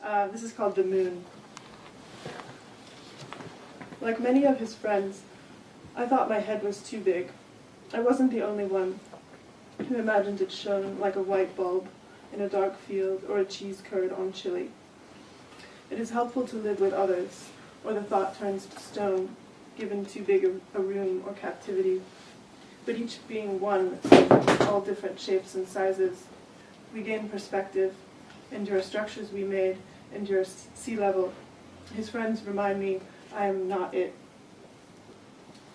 This is called The Moon. Like many of his friends, I thought my head was too big. I wasn't the only one who imagined it shone like a white bulb in a dark field or a cheese curd on chili. It is helpful to live with others, or the thought turns to stone, given too big a room or captivity. But each being one, all different shapes and sizes, we gain perspective, endure structures we made, endure sea level. His friends remind me I am not it.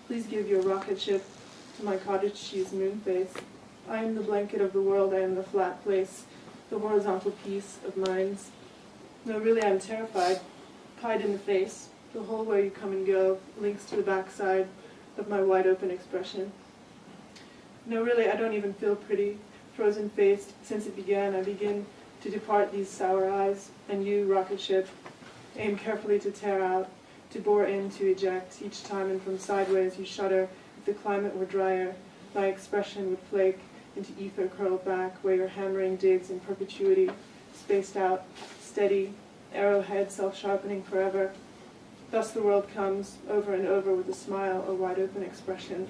Please give your rocket ship to my cottage cheese moon face. I am the blanket of the world, I am the flat place, the horizontal piece of minds. No, really I'm terrified, pied in the face. The hole where you come and go links to the backside of my wide open expression. No, really I don't even feel pretty, frozen-faced. Since it began, I begin to depart these sour eyes, and you, rocket ship, aim carefully to tear out, to bore in, to eject, each time, and from sideways you shudder. If the climate were drier, my expression would flake into ether curled back, where your hammering digs in perpetuity, spaced out, steady, arrowhead self-sharpening forever. Thus the world comes, over and over, with a smile, a wide-open expression.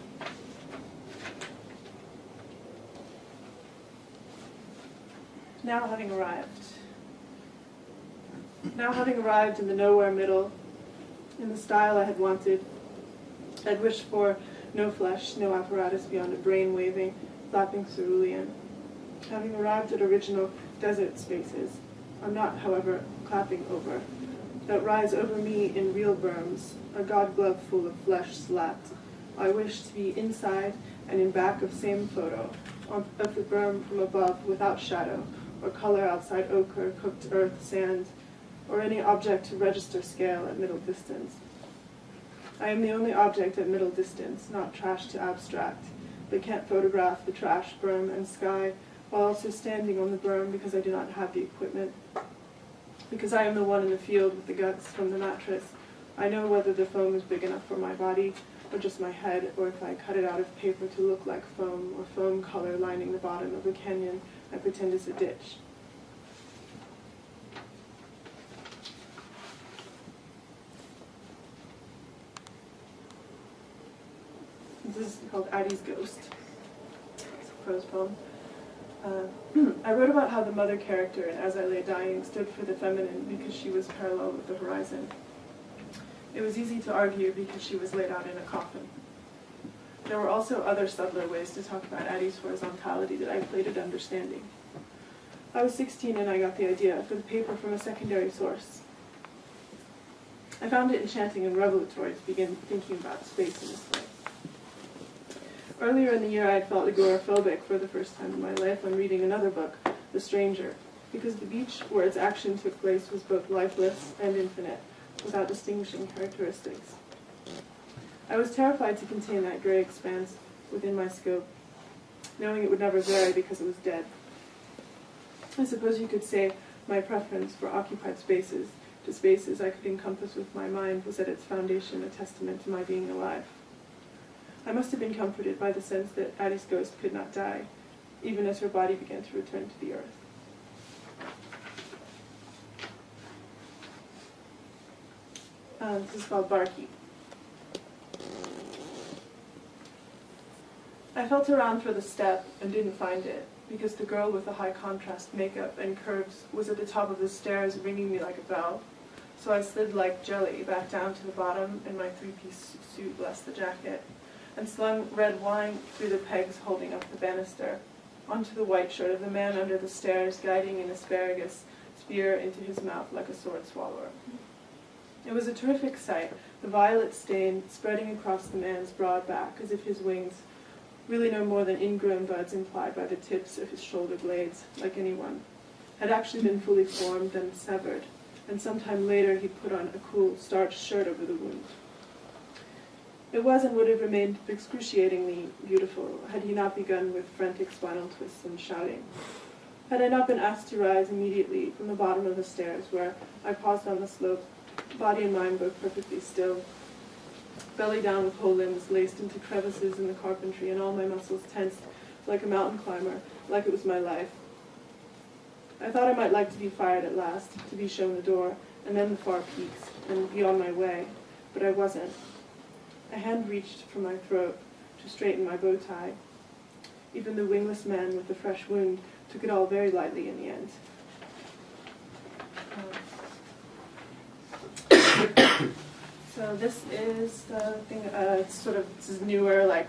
Now having arrived in the nowhere middle, in the style I had wanted, I'd wished for no flesh, no apparatus beyond a brain waving, flapping cerulean. Having arrived at original desert spaces, I'm not, however, clapping over, that rise over me in real berms, a god glove full of flesh slapped. I wish to be inside and in back of same photo, of the berm from above without shadow, or color outside ochre, cooked earth, sand, or any object to register scale at middle distance. I am the only object at middle distance, not trash to abstract, but can't photograph the trash, berm, and sky, while also standing on the berm because I do not have the equipment. Because I am the one in the field with the guts from the mattress, I know whether the foam is big enough for my body, or just my head, or if I cut it out of paper to look like foam, or foam color lining the bottom of a canyon I pretend is a ditch. This is called Addie's Ghost. It's a prose poem. I wrote about how the mother character in As I Lay Dying stood for the feminine because she was parallel with the horizon. It was easy to argue because she was laid out in a coffin. There were also other subtler ways to talk about Addie's horizontality that I played at understanding. I was 16 and I got the idea for the paper from a secondary source. I found it enchanting and revelatory to begin thinking about space in this way. Earlier in the year I had felt agoraphobic for the first time in my life when reading another book, The Stranger, because the beach where its action took place was both lifeless and infinite, without distinguishing characteristics. I was terrified to contain that gray expanse within my scope, knowing it would never vary because it was dead. I suppose you could say my preference for occupied spaces to spaces I could encompass with my mind was at its foundation a testament to my being alive. I must have been comforted by the sense that Addie's ghost could not die, even as her body began to return to the earth. This is called Barkeep. I felt around for the step and didn't find it, because the girl with the high contrast makeup and curves was at the top of the stairs ringing me like a bell. So I slid like jelly back down to the bottom in my three-piece suit, less the jacket, and slung red wine through the pegs holding up the banister, onto the white shirt of the man under the stairs, guiding an asparagus spear into his mouth like a sword swallower. It was a terrific sight, the violet stain spreading across the man's broad back, as if his wings, really no more than ingrown buds implied by the tips of his shoulder blades, like anyone, had actually been fully formed and severed, and sometime later he put on a cool starched shirt over the wound. It was and would have remained excruciatingly beautiful had he not begun with frantic spinal twists and shouting. Had I not been asked to rise immediately from the bottom of the stairs, where I paused on the slope, body and mind both perfectly still, belly down with whole limbs laced into crevices in the carpentry and all my muscles tensed like a mountain climber, like it was my life. I thought I might like to be fired at last, to be shown the door, and then the far peaks, and be on my way, but I wasn't. A hand reached for my throat to straighten my bow tie. Even the wingless man with the fresh wound took it all very lightly in the end. So this is the thing, it's sort of, this is newer, like,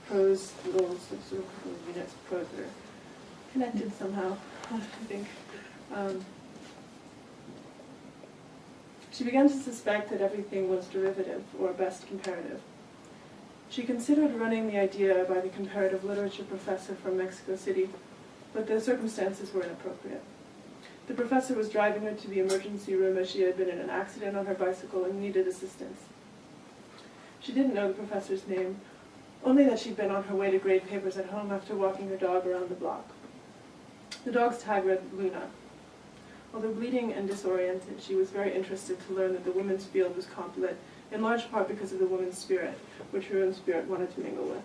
prose, little sort of units of prose that are connected somehow, I think. She began to suspect that everything was derivative, or best comparative. She considered running the idea by the comparative literature professor from Mexico City, but the circumstances were inappropriate. The professor was driving her to the emergency room as she had been in an accident on her bicycle and needed assistance. She didn't know the professor's name, only that she'd been on her way to grade papers at home after walking her dog around the block. The dog's tag read Luna. Although bleeding and disoriented, she was very interested to learn that the women's field was composite, in large part because of the woman's spirit, which her own spirit wanted to mingle with.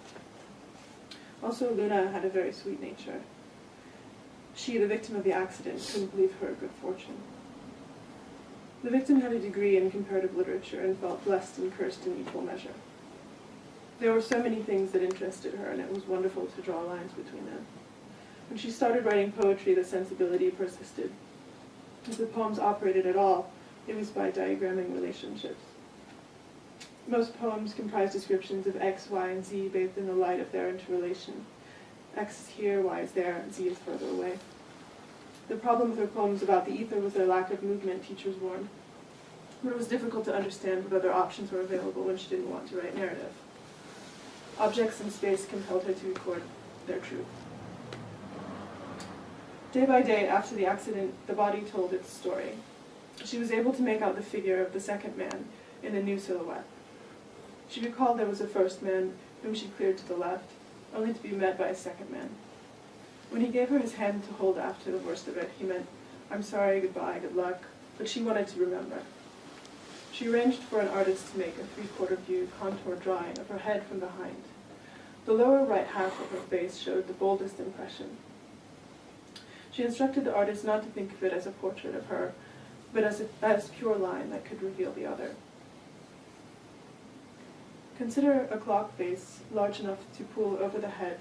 Also, Luna had a very sweet nature. She, the victim of the accident, couldn't believe her good fortune. The victim had a degree in comparative literature and felt blessed and cursed in equal measure. There were so many things that interested her, and it was wonderful to draw lines between them. When she started writing poetry, the sensibility persisted. If the poems operated at all, it was by diagramming relationships. Most poems comprise descriptions of X, Y, and Z bathed in the light of their interrelation. X is here, Y is there, and Z is further away. The problem with her poems about the ether was their lack of movement, teachers warned. But it was difficult to understand what other options were available when she didn't want to write narrative. Objects in space compelled her to record their truth. Day by day after the accident, the body told its story. She was able to make out the figure of the second man in a new silhouette. She recalled there was a first man whom she cleared to the left, only to be met by a second man. When he gave her his hand to hold after the worst of it, he meant, "I'm sorry, goodbye, good luck," but she wanted to remember. She arranged for an artist to make a three-quarter view contour drawing of her head from behind. The lower right half of her face showed the boldest impression. She instructed the artist not to think of it as a portrait of her, but as pure line that could reveal the other. Consider a clock face large enough to pull over the head,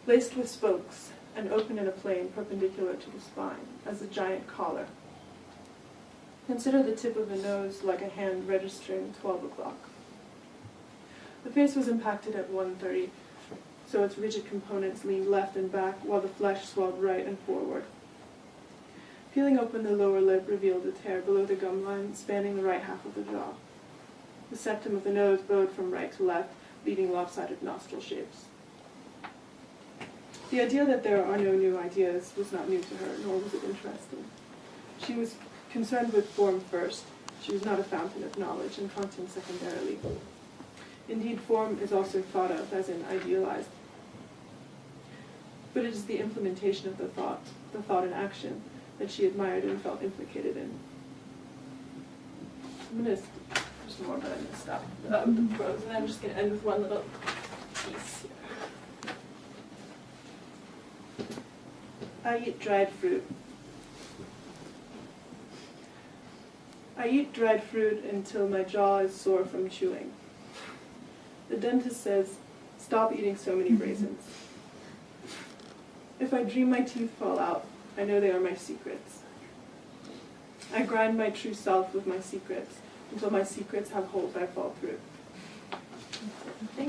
laced with spokes, and open in a plane perpendicular to the spine, as a giant collar. Consider the tip of the nose like a hand registering 12 o'clock. The face was impacted at 1:30, so its rigid components leaned left and back, while the flesh swelled right and forward. Peeling open the lower lip revealed a tear below the gum line, spanning the right half of the jaw. The septum of the nose bowed from right to left, leaving lopsided nostril shapes. The idea that there are no new ideas was not new to her, nor was it interesting. She was concerned with form first. She was not a fountain of knowledge, and content secondarily. Indeed, form is also thought of as in idealized. But it is the implementation of the thought in action, that she admired and felt implicated in. I'm going to just more, but I'm going to stop the prose, and I'm just going to end with one little piece here. I eat dried fruit. I eat dried fruit until my jaw is sore from chewing. The dentist says, "Stop eating so many raisins." If I dream my teeth fall out, I know they are my secrets. I grind my true self with my secrets until my secrets have holes I fall through. Thank you.